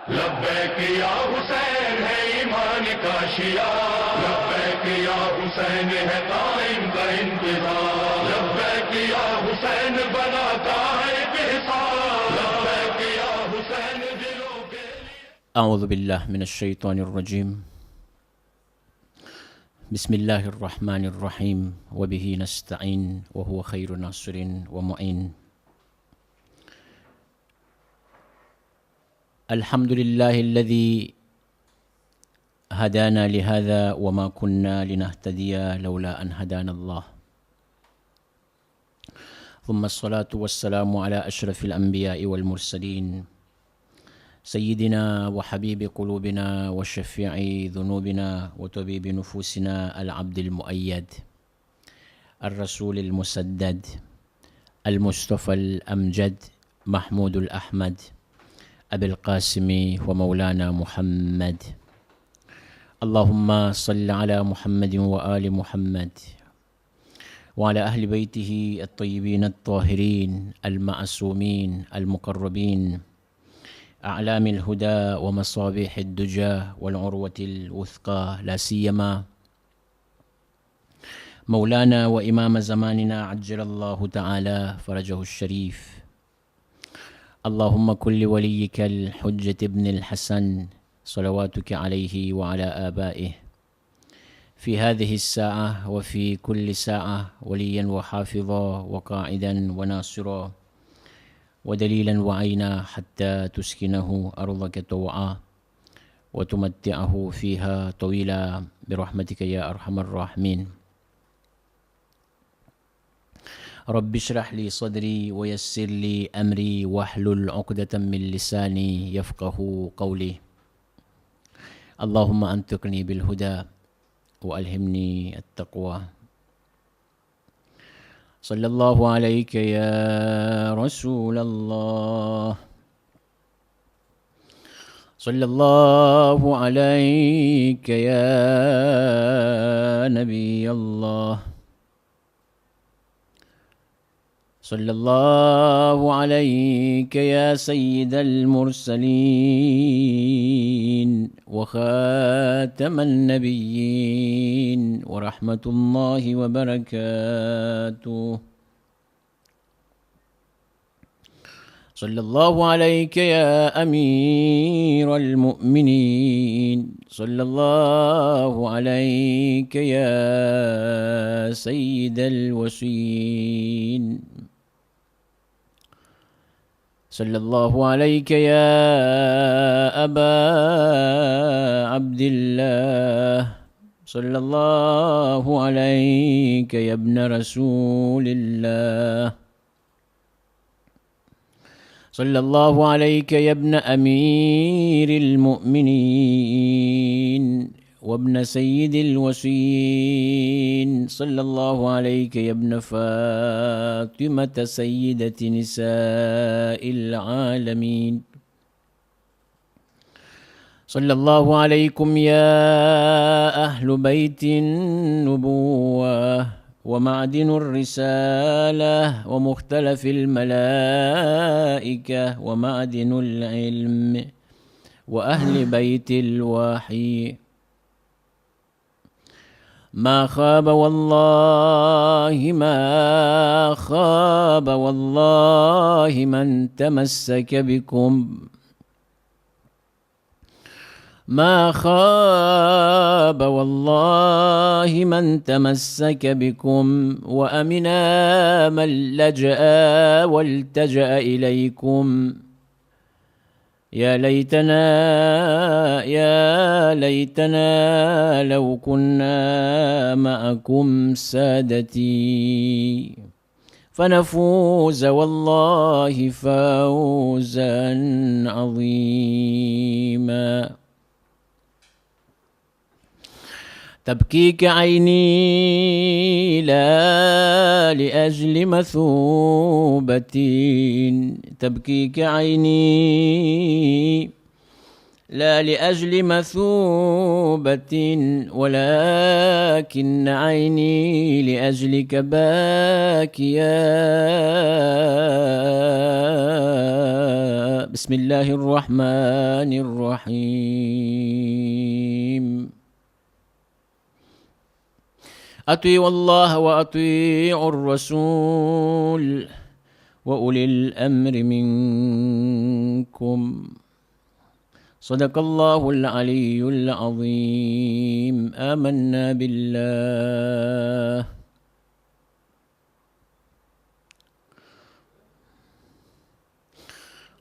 लब्बैक या हुसैन है ईमान का शिया, लब्बैक या हुसैन है कायम का इंतजार, लब्बैक या हुसैन बनाता है बेहिसाब, लब्बैक या हुसैन दिलों के लिए। أعوذ بالله من الشيطان الرجيم. بسم الله الرحمن الرحيم وبه نستعين وهو خير ناصر ومعين. الحمد لله الذي هدانا لهذا وما كنا لنهتدي لولا أن هدانا الله. ثم الصلاة والسلام على أشرف الأنبياء والمرسلين سيدنا وحبيب قلوبنا وشفيع ذنوبنا وطبيب نفوسنا العبد المؤيد الرسول المسدد المصطفى الأمجد محمود الأحمد أبي القاسم ومولانا محمد. اللهم صل على محمد وآل محمد وعلى أهل بيته الطيبين الطاهرين المعصومين المقربين أعلام الهدى ومصابيح الدجى والعروة الوثقى، لا سيما مولانا وإمام زماننا عجل الله تعالى فرجه الشريف. اللهم كن لوليك الحجة ابن الحسن صلواتك عليه وعلى آبائه في هذه الساعة وفي كل ساعة وليا وحافظا وقاعدا وناصرا ودليلا وعينا حتى تسكنه أرضك طوعا وتمتعه فيها طويلا برحمتك يا أرحم الراحمين. رب اشرح لي صدري ويسر لي أمري واحلل عقدة من لساني يفقه قولي. اللهم أنطقني بالهدى وألهمني التقوى. صلى الله عليك يا رسول الله، صلى الله عليك يا نبي الله، صلى الله عليك يا سيد المرسلين وخاتم النبيين ورحمة الله وبركاته. صلى الله عليك يا أمير المؤمنين، صلى الله عليك يا سيد الوصيين، صلى الله عليك يا أبا عبد الله، صلى الله عليك يا ابن رسول الله، صلى الله عليك يا ابن أمير المؤمنين وابن سيد الوصيين، صلى الله عليك يا ابن فاطمة سيدة نساء العالمين، صلى الله عليكم يا أهل بيت النبوة ومعدن الرسالة ومختلف الملائكة ومعدن العلم وأهل بيت الوحي. ما خاب والله ما خاب والله من تمسك بكم، ما خاب والله من تمسك بكم وأمنا من لجأ والتجأ إليكم. يا ليتنا لو كنا معكم سادتي فنفوز والله فوزا عظيما. تبكيك عيني لا لأجل مثوبة، تبكيك عيني لا لأجل مثوبة ولكن عيني لأجلك باكيا. بسم الله الرحمن الرحيم أطيعوا الله وأطيعوا الرسول وأولي الأمر منكم صدق الله العلي العظيم آمنا بالله.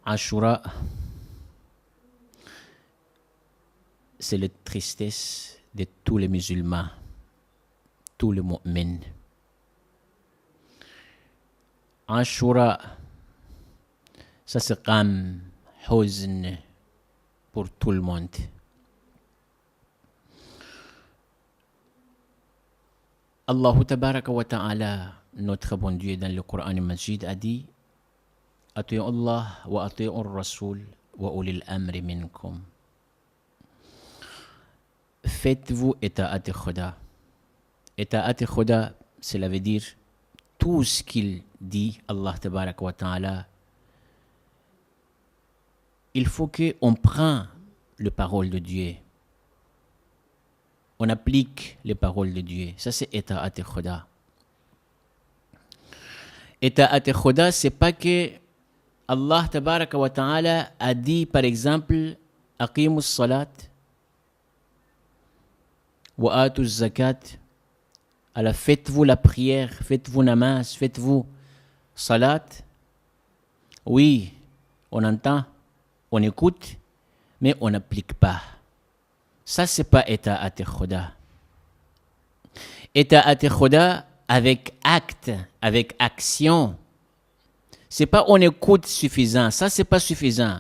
Ashura, c'est la tristesse de tous les musulmans, tous les mu'mins. Ashura, ça c'est qam, huzn pour tout le monde. Allah tabaraka wa ta'ala, notre bon Dieu dans le Coran Majid a dit: أطيعوا الله وأطيعوا الرسول وأولي الأمر منكم. Faites-vous ita'at Khuda. Ita'at Khuda, cela veut dire tout ce qu'il dit, Allah tabaraka wa ta'ala. Il faut qu'on prenne les paroles de Dieu. On applique les paroles de Dieu. Ça c'est ita'at Khuda. Ita'at Khuda, c'est pas que Allah tabaraka wa ta'ala a dit par exemple aqimus salat wa atuz zakat. Alors faites-vous la prière, faites-vous namaz, faites-vous salat. Oui, on entend, on écoute, mais on n'applique pas. Ça c'est pas ita'at Khuda. Ita'at Khuda avec acte, avec action. C'est pas on écoute suffisant, ça c'est pas suffisant.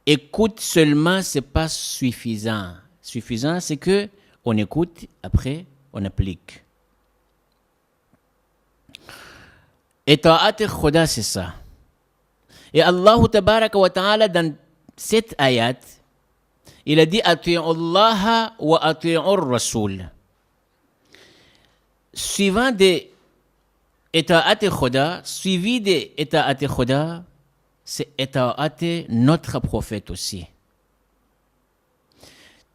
Écoute seulement, c'est pas suffisant. Suffisant, c'est que on écoute, après on applique. Et ta'at Khuda, c'est ça. Et Allah tabaraka wa ta'ala dans cette ayat, il a dit ati'u Allah wa ati'u Rasul. Suivant des Ita'at Khuda, suivi de Ita'at Khuda, c'est Ita'at notre prophète aussi.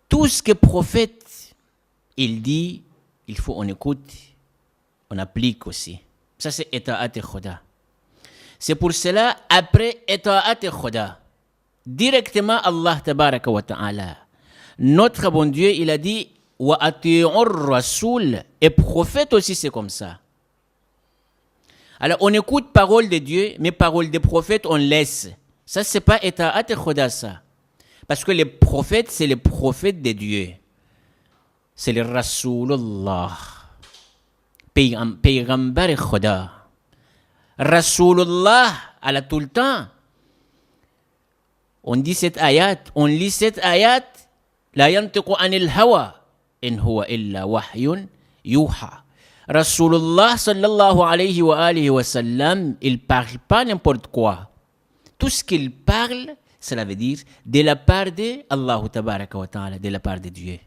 Tout ce que le prophète, il dit, il faut on écoute, on applique aussi. Ça c'est Ita'at Khuda. C'est pour cela, après Ita'at Khuda, directement Allah tabaraka wa ta'ala, notre bon Dieu, il a dit, wa ati'ur rasoul, et prophète aussi c'est comme ça. Alors, on écoute parole de Dieu, mais parole des prophètes, on laisse. Ça, c'est pas Ita'at Khuda, ça. Parce que les prophètes, c'est les prophètes de Dieu. C'est le Rasulullah. Paygambar Khuda. Rasulullah, alors tout le temps. On dit cette ayat, on lit cette ayat, la yantiqu anil hawa, in huwa illa wahyun yuha. Rasulullah sallallahu alayhi wa sallam, il parle pas n'importe quoi. Tout ce qu'il parle, cela veut dire de la part de Allah tabaraka wa ta'ala, de la part de Dieu.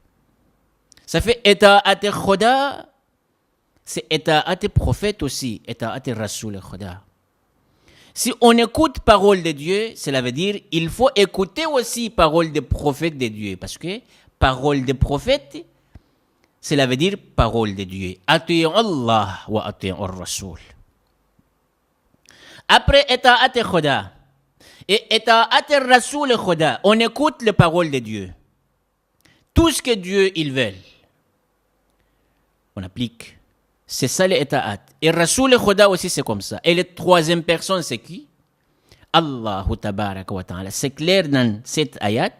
Ça fait Ita'at Khuda, c'est Ita'at prophète aussi, Ita'at Rasul Khuda. Si on écoute parole de Dieu, cela veut dire il faut écouter aussi parole des prophètes de Dieu, parce que parole des prophètes, cela veut dire parole de Dieu. Ati'u Allah wa ati'u Rasul. Après Ita'at Khuda et Ita'at Rasul Khuda, on écoute les paroles de Dieu. Tout ce que Dieu il veut, on applique. C'est ça l'Ita'at. Et Rasul Khuda aussi c'est comme ça. Et la troisième personne c'est qui? Allah tabaraka wa ta'ala. C'est clair dans cette ayat.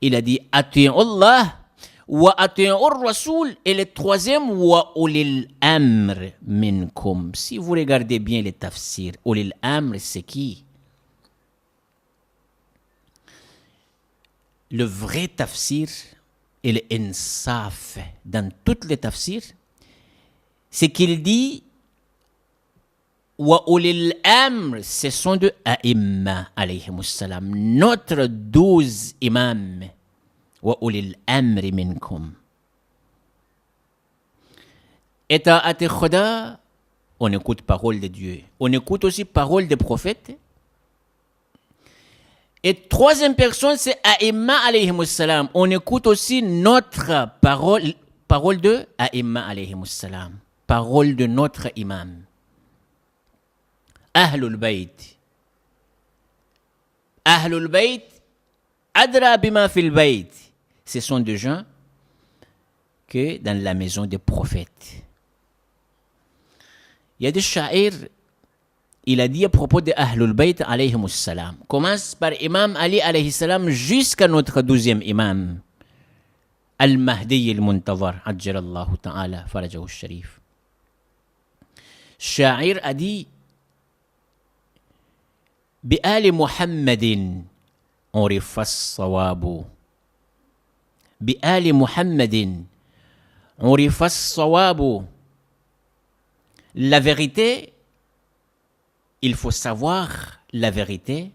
Il a dit Ati'u Allah wa ati'u Rasul, et le troisième wa ulil amr minkum. Si vous regardez bien les tafsirs, ulil amr c'est qui? Le vrai tafsir et le insaf dans toutes les tafsirs, c'est qu'il dit wa ulil amr, ce sont de a'imma alayhimus salam, notre 12 imams. Wa ulil amri minkum. Ita'at Khuda, on écoute parole de Dieu. On écoute aussi parole des prophètes. Et troisième personne, c'est A'imma alayhimus salam. On écoute aussi notre parole de A'imma alayhimus salam. Parole de notre imam. Ahlul Bayt. Ahlul Bayt, adra bima fil bayt. Ce sont des gens que dans la maison des prophètes. Il y a des sha'ir, il a dit à propos de Ahlul Bayt alayhimus salam. Commence par Imam Ali alayhi salam jusqu'à notre 12e imam. Al-Mahdi al-Muntazar, ajjalallahu ta'ala farajahu al-sharif. Sha'ir a dit بآل محمد عرف الصواب بآل محمد عرف الصواب. La vérité, il faut savoir la vérité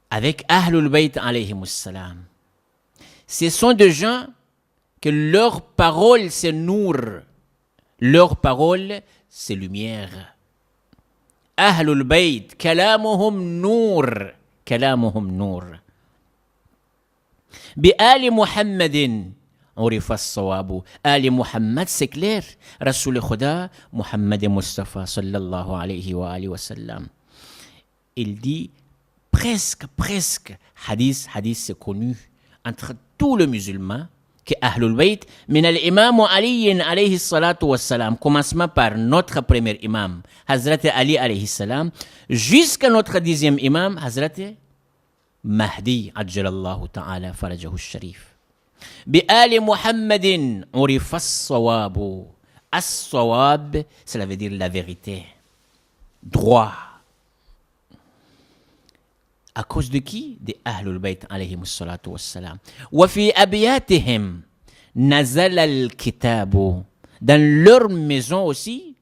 avec Ahlul Bayt alayhimus salam. Ce sont des gens que leur parole c'est nour, leur parole c'est lumière. Ahlul Bayt, kalamuhum nour, kalamuhum nour. بآل محمد عرف الصواب. آل Muhammad, c'est clair. Rasoul Khuda, Muhammad Mustafa sallallahu alayhi wa alihi wa sallam. Il dit presque, hadith c'est connu entre tous les musulmans que Ahlul Bayt, min al-imam Ali alayhi salatu wa salam, commencement par notre premier imam, Hazrat Ali alayhi salam, jusqu'à notre 10e imam, Hazrat Mahdi, ajjalallahu ta'ala farajahu al-sharif. بآل محمد عرف الصواب. الصواب, cela veut dire la vérité, droit. À cause de qui? De Ahlul Bayt alayhimus salatu wassalam. وفي أبياتهم نزل الكتاب. Dans leur maison aussi,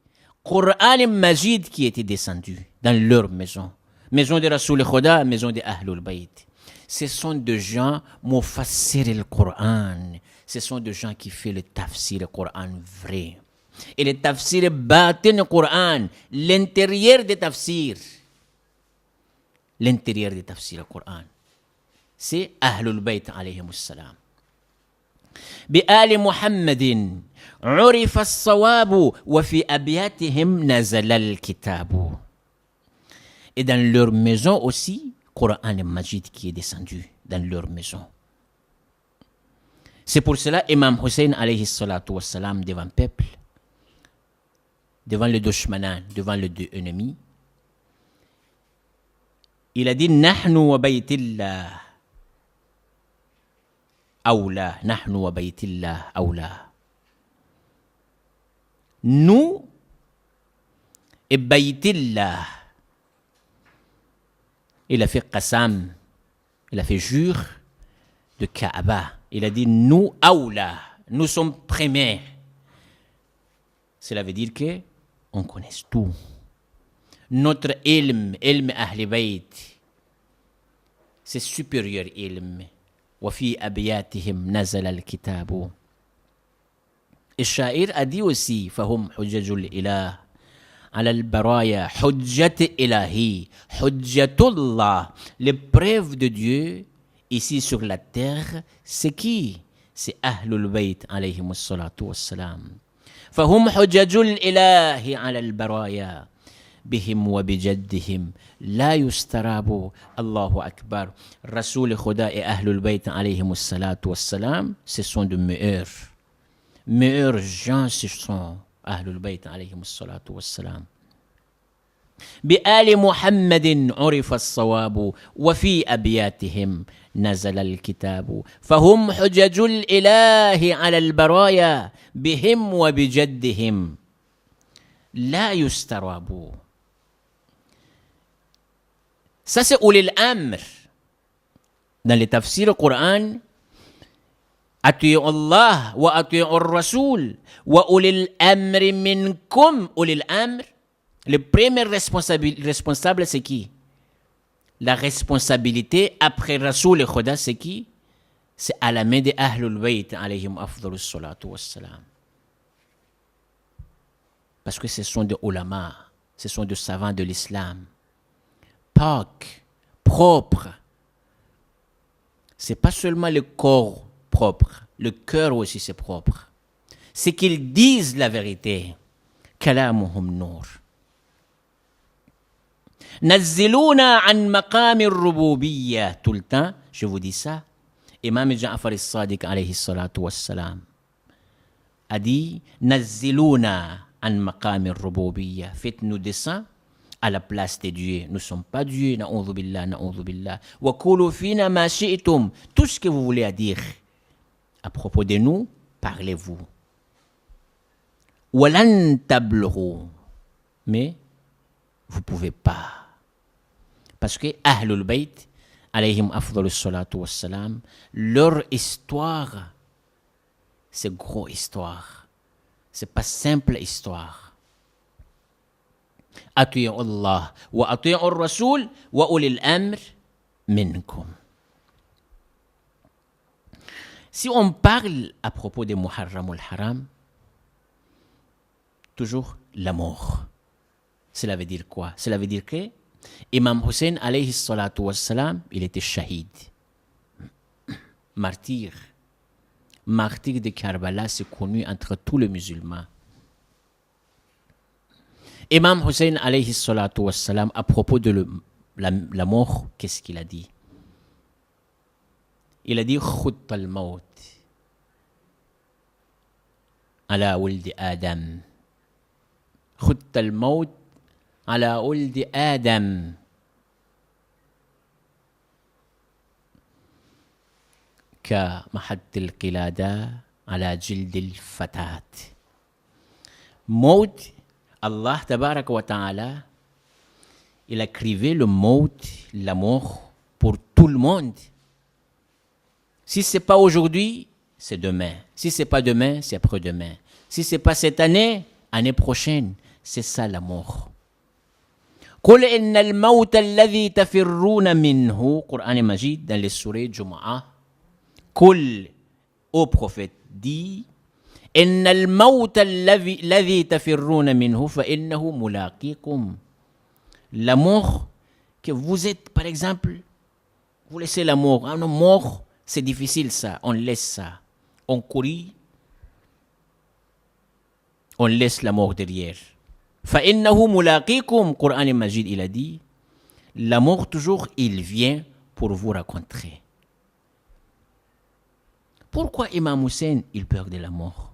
Coran Majid qui était descendu dans leur maison. Maison de Rasoul Khuda, maison de Ahlul Bayt. Ce sont des gens mufassir le Coran. Ce sont des gens qui font le tafsir le Coran vrai. Et le tafsir batin le Coran, l'intérieur des tafsirs. L'intérieur des tafsirs le Coran. C'est Ahlul Bayt alayhimus salam. بآل محمد عرف الصواب وفي أبياتهم نزل الكتاب. Et dans leur maison aussi, Coran Majid qui est descendu dans leur maison. C'est pour cela Imam Hussein alayhi salatu wassalam devant le peuple, devant le dushmanan, devant les deux ennemis, il a dit Nahnu wa baytillah awla, Nahnu wa baytillah awla. Nous et baytillah. Il a fait qasam, il a fait jure de Kaaba. Il a dit nous awla, nous sommes premiers. Cela veut dire que on connaît tout. Notre ilm Ahl Bayt, c'est supérieur ilm. وفي أبياتهم نزل الكتاب. الشاعر a dit aussi فهم حجج الإله على البرايا حجة إلهي حجة الله. L'épreuve de Dieu ici sur la terre, c'est qui? C'est Ahlul Bayt alayhimus salatu wassalam. فهم حجج الإله على البرايا بهم وبجدهم لا يستراب. الله أكبر. رسول خدا et Ahlul Bayt alayhimus salatu wassalam, ce sont de meilleurs gens, ce sont Ahlul Bayt alayhimus salatu wassalam. بآل محمد عرف الصواب وفي أبياتهم نزل الكتاب. فهم حجج الإله على البرايا بهم وبجدهم لا يستراب. Ça c'est Ulil Amr. Dans les tafsirs du Coran, أطيعوا الله وأطيعوا الرسول وأولي الأمر منكم. أولي الأمر, le premier responsable c'est qui? La responsabilité après Rasoul et Khuda c'est qui? C'est à la main de Ahlul Bayt alayhim afdalus salatu wassalam. Parce que ce sont des ulama, ce sont des savants de l'islam. propre. C'est pas seulement le corps propre, le cœur aussi c'est propre. C'est qu'ils disent la vérité. Kalamuhum nour. Nazziluna an maqam al-rububiyyah. Tout le temps, je vous dis ça. Imam Ja'far al-Sadiq alayhi salatu wassalam a dit Nazziluna an maqam al-rububiyyah. Faites-nous descendre à la place des dieux. Nous ne sommes pas dieux. Na'udhu billah, na'udhu billah. Wa kulu fina ma shi'tum. Tout ce que vous voulez à dire à propos de nous, parlez-vous. Walan tablughu. Mais vous ne pouvez pas. Parce que Ahlul Bayt, alayhim afdalus salatu wassalam, leur histoire, c'est gros histoire. C'est pas simple histoire. Ati'u Allah wa ati'u ar-rasul wa ulil amr minkum. Si on parle à propos des Muharram al-Haram, toujours la mort. Cela veut dire quoi? Cela veut dire que Imam Hussein alayhi salatu wassalam, il était shahid. Martyr. Martyr de Karbala, c'est connu entre tous les musulmans. Imam Hussein alayhi salatu wassalam, à propos de la mort, qu'est-ce qu'il a dit? Il a dit khutta al-maut ala wuldi Adam. Khutta al-maut ala wuldi Adam. كمحد القلادة على جلد الفتاة. موت Allah tabarak wa ta'ala, il a crivé le maut, la mort, pour tout le monde. Si ce n'est pas aujourd'hui, c'est demain. Si ce n'est pas demain, c'est après-demain. Si ce n'est pas cette année, année prochaine. C'est ça la mort. قل إن الموت الذي تفرون منه, Coran Majid, dans les sourates Jumu'ah. قل, ô prophète, dit إن الموت الذي تفرون منه فإنه ملاقيكم. La mort que vous êtes, par exemple, vous laissez la mort. Ah non, mort, c'est difficile ça. On laisse ça. On courit. On laisse la mort derrière. فإنه ملاقيكم. Coran Majid, il a dit, la mort toujours, il vient pour vous rencontrer. Pourquoi Imam Hussein, il peur de la mort?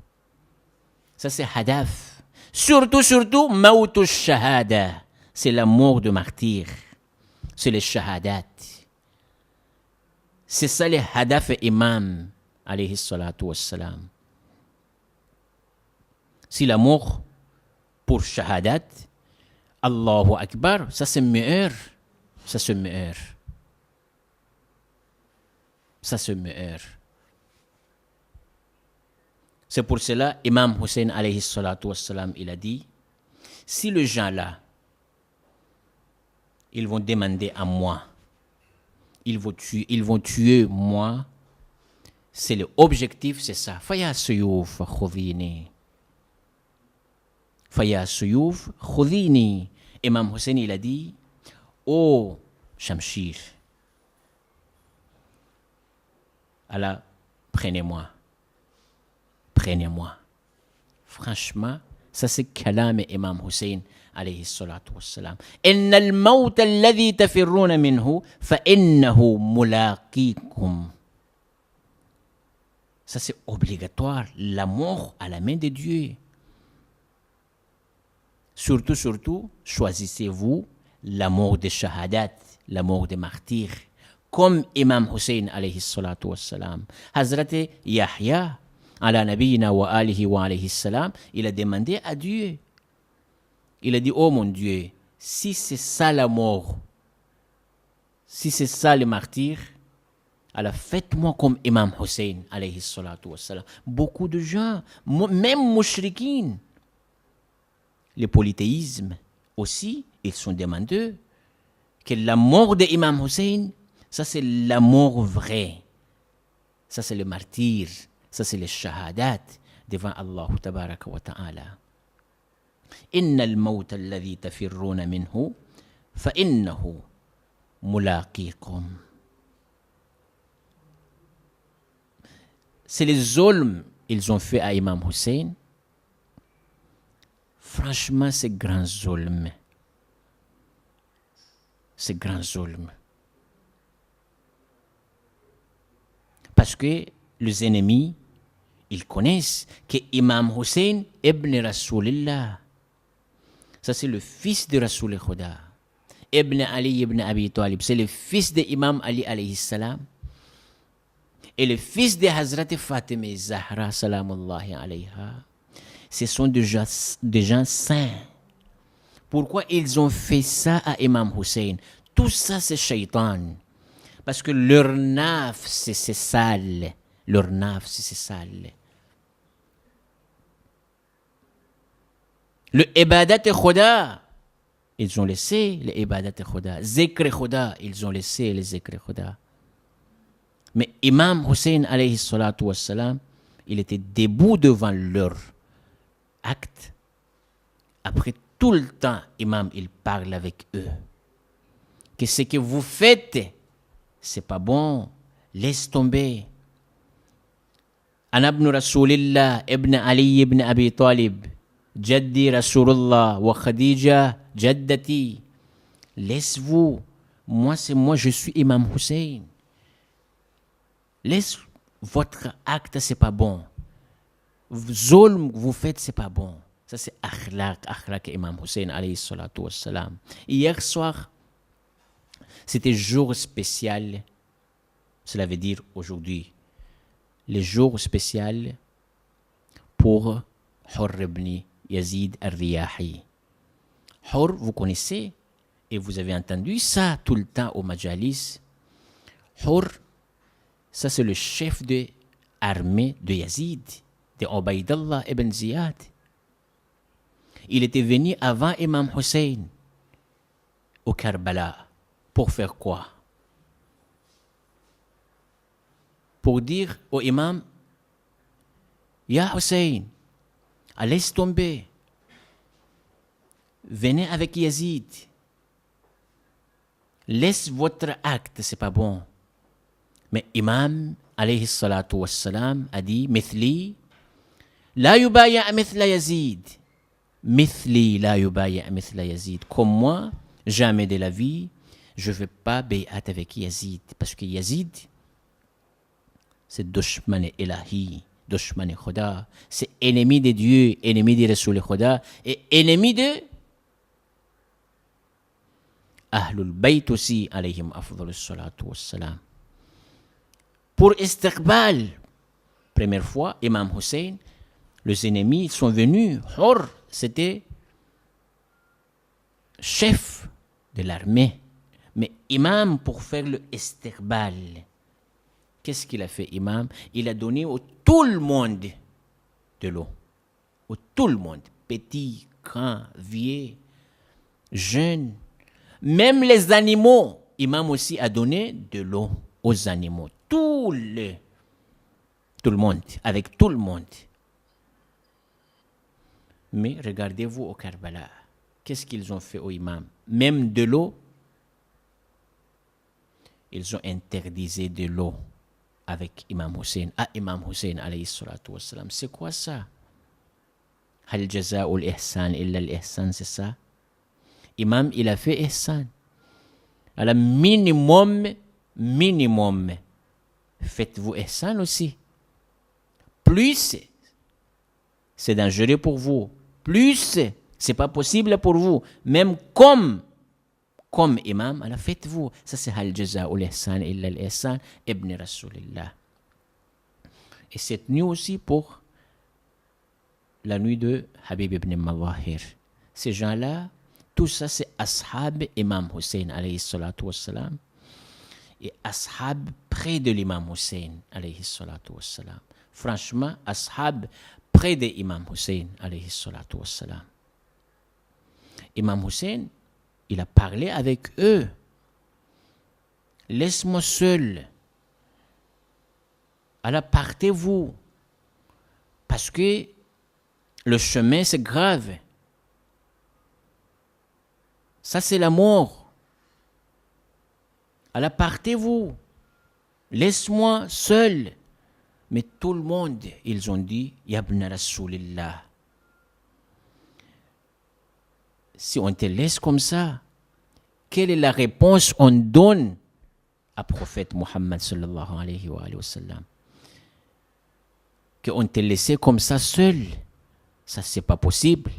Ça, c'est hadaf. Surtout, mautu shahada. C'est la mort de martyr. C'est les shahadat. C'est ça les hadaf et imam, alayhi salatu wassalam. Si la mort pour shahadat, Allahu Akbar, ça c'est meilleur. Ça c'est meilleur. Ça c'est meilleur. C'est pour cela, Imam Hussein alayhi salatu wassalam, il a dit, si les gens là, ils vont demander à moi, ils vont tuer moi, c'est l'objectif, c'est ça. Faya suyuf khudhini. Faya suyuf khudhini. Imam Hussein, il a dit, oh Shamshir, Allah, prenez-moi. Prenez-moi. Franchement, ça c'est kalam Imam Hussein alayhi salatu wassalam. Inna al-mawt alladhi tafirruna minhu fa innahu mulaqikum. Ça c'est obligatoire, la mort à la main de Dieu. Surtout, choisissez-vous la mort des shahadat, la mort des martyrs. Comme Imam Hussein alayhi salatu wassalam. Hazrat Yahya ala nabiyina wa alihi wa alayhi salam, il a demandé à Dieu. Il a dit, oh mon Dieu, si c'est ça la mort, si c'est ça le martyr, alors faites-moi comme Imam Hussein alayhi salatu wassalam. Beaucoup de gens, même mouchriquines, le polythéisme aussi, ils sont demandeux que la mort de Imam Hussein, ça c'est la mort vraie. Ça c'est le martyr. Ça, c'est les shahadat devant Allah tabaraka wa ta'ala. Inna al-mawt alladhi tafirruna minhu fa innahu mulaqikum. C'est les zulm ils ont fait à Imam Hussein. Franchement, c'est grand zulm. C'est grand zulm. Parce que les ennemis, ils connaissent que Imam Hussein ibn Rasulillah. Ça, c'est le fils de Rasul Khuda. Ibn Ali ibn Abi Talib, c'est le fils de Imam Ali alayhi salam. Et le fils de Hazrat Fatima Zahra salamullahi alayha. Ce sont des gens saints. Pourquoi ils ont fait ça à Imam Hussein? Tout ça, c'est shaitan. Parce que leur naf, c'est sale. Leur naf, c'est sale. Le ibadat et Khuda, ils ont laissé le ibadat et Khuda. Zikr Khuda, ils ont laissé le zikr Khuda. Mais Imam Hussein alayhi salatu wassalam, il était debout devant leur acte. Après tout le temps, Imam, il parle avec eux. Que ce que vous faites, c'est pas bon. Laisse tomber. Ana ibn Rasulillah ibn Ali ibn Abi Talib. Jaddi Rasulullah wa Khadija Jaddati. Laisse-vous. Moi, je suis Imam Hussein. Laisse votre acte, c'est pas bon. Zulm, vous faites, c'est pas bon. Ça, c'est akhlaq Imam Hussein alayhi salatu wassalam. Hier soir, c'était jour spécial. Cela veut dire aujourd'hui. Le jour spécial pour Hurr ibn Yazid al-Riyahi. Hurr, vous connaissez, et vous avez entendu ça tout le temps au Majalis. Hurr, ça c'est le chef de l'armée de Yazid, de Ubaydallah ibn Ziyad. Il était venu avant Imam Hussein au Karbala. Pour faire quoi? Pour dire au imam, Ya Hussein, laisse tomber. Venez avec Yazid. Laisse votre acte, c'est pas bon. Mais Imam, alayhi salatu wassalam, a dit, Mithli, la yubaya mithla Yazid. Mithli, la yubaya mithla Yazid. Comme moi, jamais de la vie, je ne vais pas bay'at avec Yazid. Parce que Yazid, c'est dushman ilahi, dushman Khuda. C'est ennemi de Dieu, ennemi de Rasul Khuda et ennemi de Ahlul Bayt aussi, alayhim afdalus salatu wassalam. Pour istiqbal, première fois, Imam Hussein, les ennemis sont venus. Hurr, c'était chef de l'armée. Mais Imam, pour faire le istiqbal, qu'est-ce qu'il a fait, Imam? Il a donné à tout le monde de l'eau. À tout le monde. Petit, grand, vieux, jeune. Même les animaux. Imam aussi a donné de l'eau aux animaux. Tout le monde. Avec tout le monde. Mais regardez-vous au Karbala. Qu'est-ce qu'ils ont fait au Imam? Même de l'eau. Ils ont interdisé de l'eau avec Imam Hussein. Ah, Imam Hussein, alayhi salatu wassalam. C'est quoi ça? Hal jaza'ul ihsan illa al-ihsan, c'est ça? Imam, il a fait ihsan. Alors, minimum, faites-vous ihsan aussi. Plus, c'est dangereux pour vous. Plus, c'est pas possible pour vous. Même comme imam, alors faites-vous. Ça c'est hal jaza'ul ihsan illa al-ihsan ibn Rasulillah. Et cette nuit aussi pour la nuit de Habib ibn Mawahir. Ces gens-là, tout ça c'est ashab Imam Hussein alayhi salatu wassalam et ashab près de l'imam Hussein alayhi salatu wassalam. Franchement, ashab près de Imam Hussein alayhi salatu wassalam. Imam Hussein, il a parlé avec eux. Laisse-moi seul. Alors partez-vous. Parce que le chemin, c'est grave. Ça, c'est la mort. Alors partez-vous, laisse-moi seul. Mais tout le monde, ils ont dit, Yabna Rasulillah. Si on te laisse comme ça, quelle est la réponse on donne à prophète Muhammad sallallahu alayhi wa sallam? Qu'on te laissé comme ça seul, ça c'est pas possible.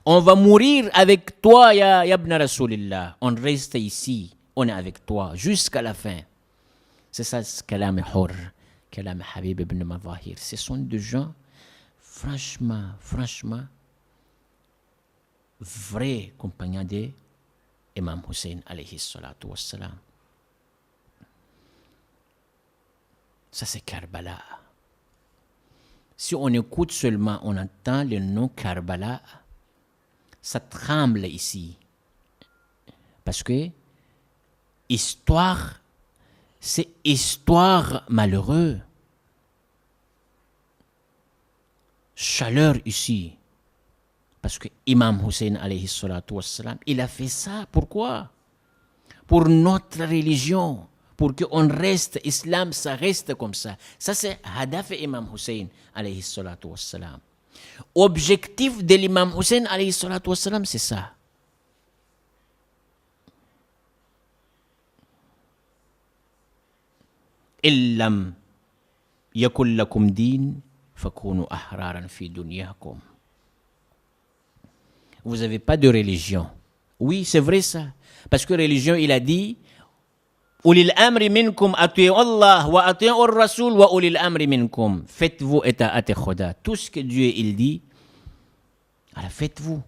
On va mourir avec toi, ya Ibn Rasulillah. On reste ici, on est avec toi jusqu'à la fin. C'est ça ce kalam hur, kalam Habib ibn Madahir. Ce sont des gens, franchement, vrais compagnons de Imam Hussein alayhi salatu wassalam. Ça c'est Karbala. Si on écoute seulement, on entend le nom Karbala, ça tremble ici. Parce que histoire, c'est histoire malheureuse. Chaleur ici. Parce que Imam Hussein alayhi salatu wassalam, il a fait ça. Pourquoi? Pour notre religion. Pour qu'on reste, islam, ça reste comme ça. Ça, c'est Hadaf Imam Hussein alayhi salatu wassalam. Objectif de l'imam Hussein alayhi salatu wassalam, c'est ça. Illam yakul lakum din fakunu ahraran fi dunyakum. Vous n'avez pas de religion. Oui, c'est vrai ça. Parce que religion, il a dit Ulil amri minkum ati'u Allah wa ati'u ar-rasul wa ulil amri minkum. Faites-vous ita'at Khuda. Tout ce que Dieu il dit, alors faites-vous.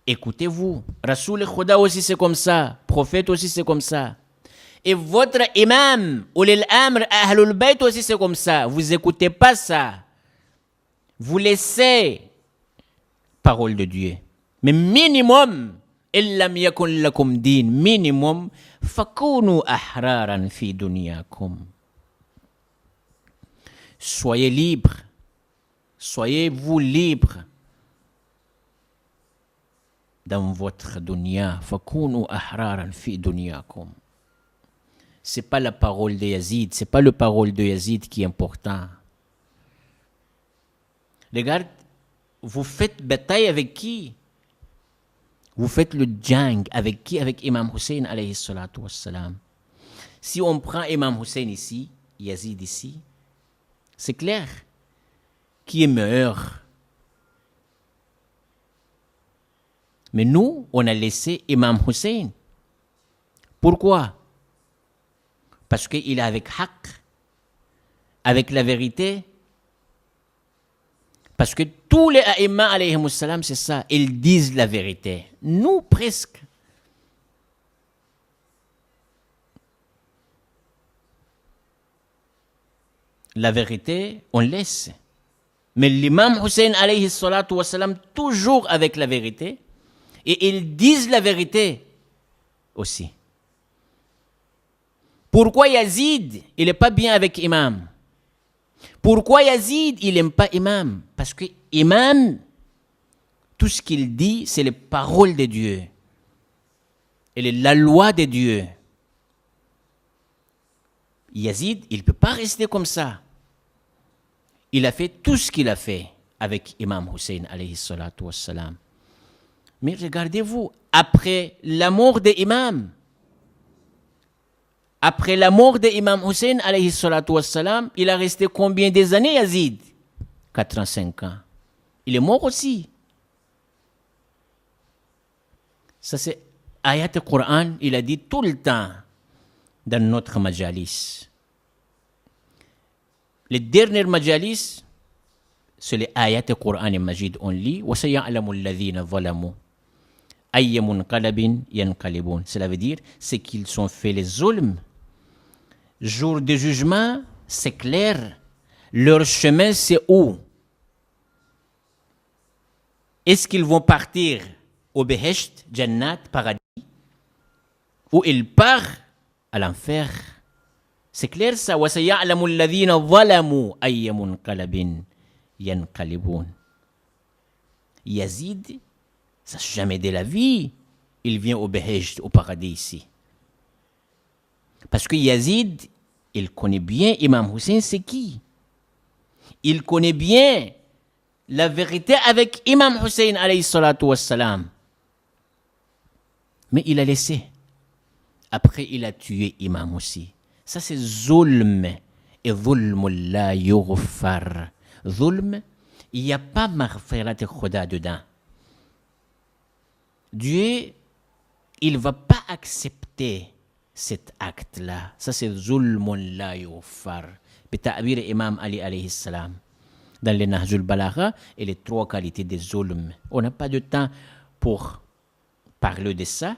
Écoutez-vous. Rasoul Khuda aussi c'est comme ça. Prophète aussi c'est comme ça. Et votre imam, ulil amr, ahlul bayt aussi c'est comme ça. Vous écoutez pas ça. Vous laissez parole de Dieu. Mais minimum, illam yakun lakum din, minimum, fakunu ahraran fi dunyakum. Soyez libres. Soyez-vous libres dans votre dunya. Fakunu ahraran fi dunyakum. C'est pas la parole de Yazid, c'est pas la parole de Yazid qui est important. Regarde, vous faites bataille avec qui? Vous faites le jang avec qui? Avec Imam Hussein alayhi salatu wassalam. Si on prend Imam Hussein ici, Yazid ici, c'est clair qui est meilleur. Mais nous, on a laissé Imam Hussein. Pourquoi? Parce qu'il est avec haqq, avec la vérité. Parce que tous les a'imma alayhimus salam, c'est ça, ils disent la vérité. Nous, presque. La vérité, on laisse. Mais l'imam Hussein alayhi salatu wassalam, toujours avec la vérité. Et ils disent la vérité aussi. Pourquoi Yazid, il n'est pas bien avec imam? Pourquoi Yazid, il n'aime pas imam? Parce que imam, tout ce qu'il dit, c'est les paroles de Dieu. Et la loi de Dieu. Yazid, il ne peut pas rester comme ça. Il a fait tout ce qu'il a fait avec Imam Hussein alayhi salatu wassalam. Mais regardez-vous, après la mort de Imam, après la mort de Imam Hussein alayhi salatu wassalam, il a resté combien des années Yazid? 85 ans. Il est mort aussi. Ça c'est ayat al-Qur'an, il a dit tout le temps dans notre majalis. Les dernières majalis, c'est les ayat al-Qur'an et Majid on lit. Wa saya'lamu alladhina zalamu ayya munqalabin yanqalibun. Cela veut dire c'est qu'ils ont fait les zulms. Jour de jugement, c'est clair. Leur chemin, c'est où? Est-ce qu'ils vont partir au Behesht, Jannat, paradis, ou ils partent à l'enfer? C'est clair ça. Wa saya'lamu alladhina zalamu ayya munqalabin yanqalibun. Yazid, ça jamais de la vie, il vient au Behesht, au paradis ici. Parce que Yazid, il connaît bien Imam Hussein, c'est qui? Il connaît bien la vérité avec Imam Hussein, alayhi salatu wassalam. Mais il a laissé. Après, il a tué Imam aussi. Ça, c'est zulm. Et zulm la yughfar. Zulm, il n'y a pas maghfirat khuda dedans. Dieu, il ne va pas accepter cet acte-là. Ça, c'est zulm la yughfar. Bita'bir Imam Ali alayhi salam. Dans les Nahjul Balagha et les 3 qualités des zulm. On n'a pas de temps pour parler de ça.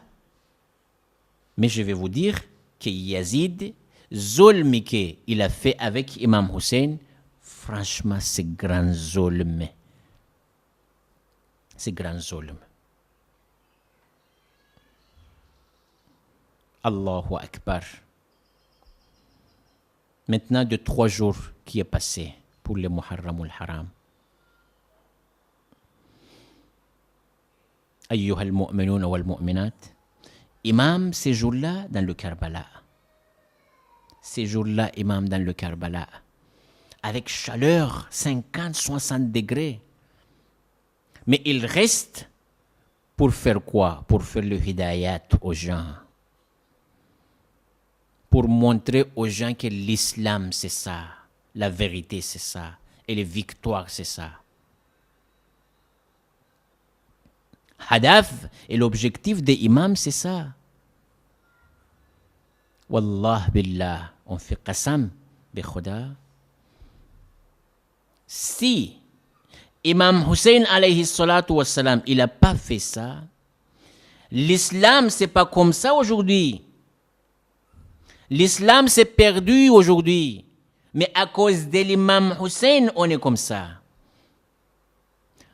Mais je vais vous dire que Yazid, zulm qu'il a fait avec Imam Hussein, franchement, c'est grand zulm. C'est grand zulm. Allahu Akbar. Maintenant, de 3 jours qui est passé pour le Muharram al-Haram. Ayyuha al-mu'minun wal-mu'minat. Imam, ces jours-là, dans le Karbala. Ces jours-là, Imam, dans le Karbala. Avec chaleur, 50-60 degrés. Mais il reste pour faire quoi? Pour faire le hidayat aux gens. Pour montrer aux gens que l'islam, c'est ça. La vérité, c'est ça. Et les victoires, c'est ça. Hadaf et l'objectif des imams, c'est ça. Wallah billah, on fait qasam bi Khuda. Si Imam Hussein alayhi salatu wassalam, il n'a pas fait ça, l'islam, c'est pas comme ça aujourd'hui. L'islam s'est perdu aujourd'hui. Mais à cause de l'imam Hussein, on est comme ça.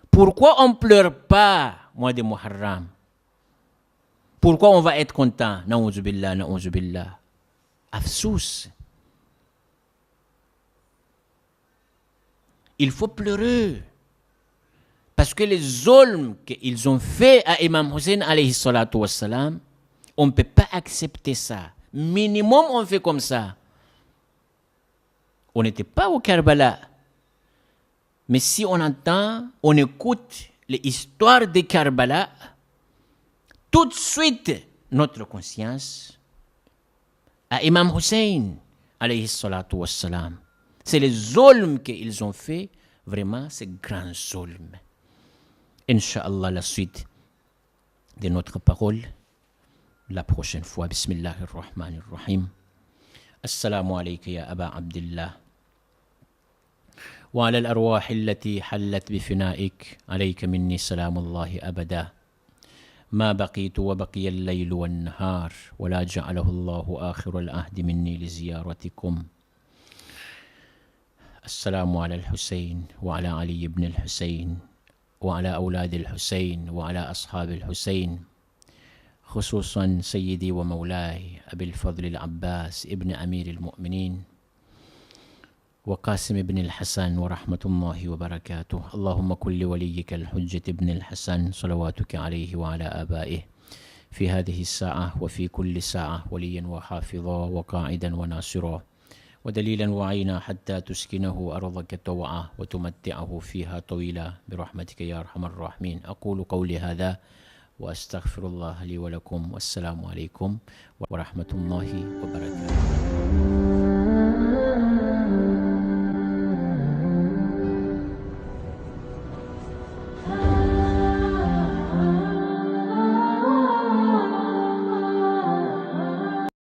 Pourquoi on ne pleure pas, mois de Muharram? Pourquoi on va être content? Na'ouzubillah, na'ouzubillah. Afsous. Il faut pleurer. Parce que les zulms qu'ils ont fait à Imam Hussein alayhi salatu wassalam, on ne peut pas accepter ça. Minimum, on fait comme ça. On n'était pas au Karbala. Mais si on entend, on écoute les histoires de Karbala, tout de suite, notre conscience à Imam Hussein, alayhi salatu wassalam. C'est les zulms qu'ils ont fait, vraiment, c'est grand zulm. Inch'Allah, la suite de notre parole, la prochaine fois. Bismillahirrahmanirrahim. Assalamu alayka ya Aba Abdillah. وعلى الأرواح التي حلت بفنائك عليك مني سلام الله أبدا ما بقيت وبقي الليل والنهار ولا جعله الله آخر العهد مني لزيارتكم السلام على الحسين وعلى علي بن الحسين وعلى أولاد الحسين وعلى أصحاب الحسين خصوصا سيدي ومولاي أبي الفضل العباس ابن أمير المؤمنين وقاسم بن الحسن ورحمة الله وبركاته اللهم كن لوليك الحجة بن الحسن صلواتك عليه وعلى آبائه في هذه الساعة وفي كل ساعة وليا وحافظا وقاعدا وناصرا ودليلا وعينا حتى تسكنه أرضك طوعا وتمتعه فيها طويلا برحمتك يا أرحم الراحمين أقول قولي هذا وأستغفر الله لي ولكم والسلام عليكم ورحمة الله وبركاته.